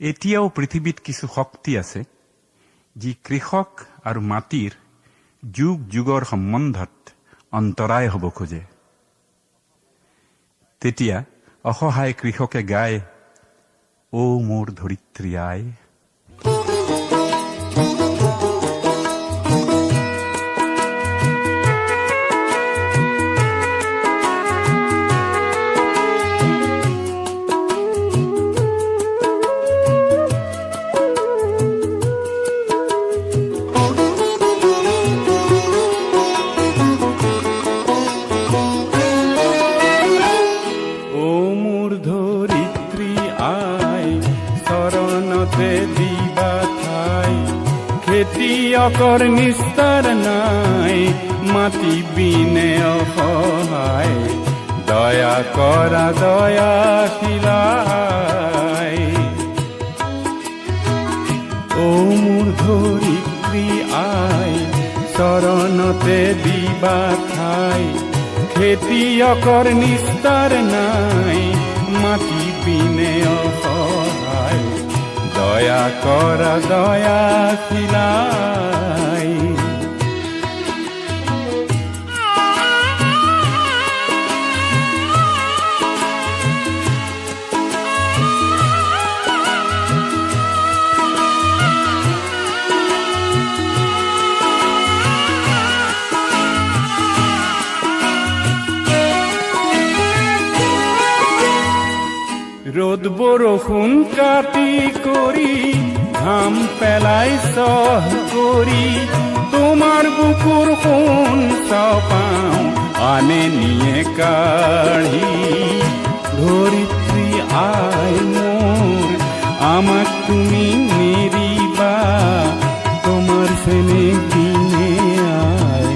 এতিয়াও পৃথিৱীত কিছু শক্তি আছে যি কৃষক আৰু মাটিৰ যুগ যুগৰ সম্বন্ধত অন্তৰায় হ'ব খোজে। তেতিয়া অসহায় কৃষকে গায়, ও মোৰ ধৰিত্ৰী আই। খেতিয়কৰ নিস্তাৰ নাই, মাটি বিনে অসহায়, দয়া কৰা দয়াশীলাই। ও মোৰ ধৰিত্ৰী আই, চৰণতে দিবা ঠাই, খেতিয়কৰ নিস্তাৰ নাই, মাটি বিনে অসহায়, দয়া কৰা দয়াশীলাই। ৰ'দ বৰষুণ কাটি কৰি, ঘাম পেলাই চহ কৰি, তোমাৰ বুকুৰ সোণ চপাওঁ আনে নিয়ে কাঢ়ি। ধৰিত্ৰী আই মোৰ, আমাক তুমি নেৰিবা, তোমাৰ চেনেহ বিনে আই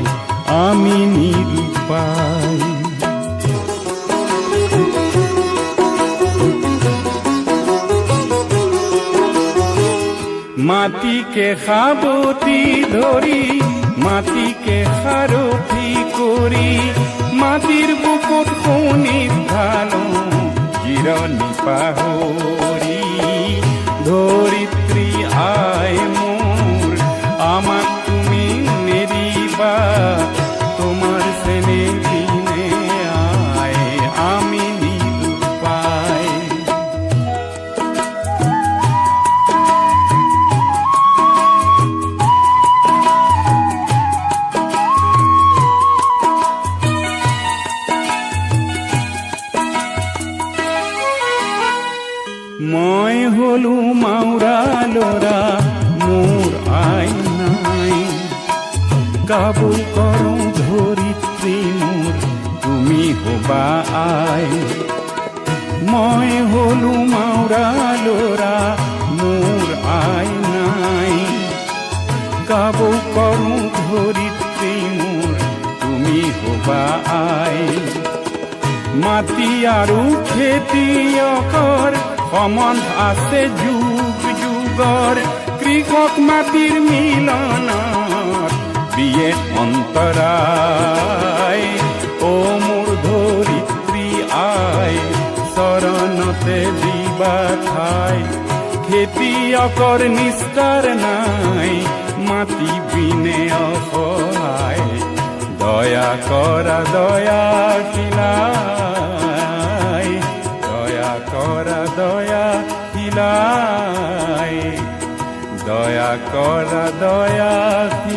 আমি নিৰূপাই। মাটিকে সাবতি ধৰি, মাটিকে সাৰথি কৰি, মাটিৰ বুকুত শুনি ঢালো জিৰণি পাহৰি। ধৰিত্ৰী আই মোৰ, আমাক তুমি নেৰিবা, তোমাৰ চেনেহ বিনে আই আমি নিৰূপাই। মই হলো মাউৰা লৰা, মোৰ আই নাই, কাবুল কৰোঁ ধৰিত্ৰী মোৰ, তুমি হবা আই। মই হলো মাউৰা লৰা, মোৰ আই নাই, কাবুল কৰোঁ ধৰিত্ৰী মোৰ, তুমি হবা আই। মাটি আৰু খেতিয়কৰ সম্বন্ধ আছে যুগ যুগৰ, কৃষক মাটিৰ মিলনত বিয়ে অন্তৰায়। ও মোৰ ধৰিত্ৰী আই, চৰণতে দিবা ঠাই, খেতিয়কৰ নিস্তাৰ নাই, মাটি বিনে অসহায়, দয়া কৰা দয়াশীলাই। দয়া কৰা দয়াশীলাই, দয়া কৰা দয়াশীলাই।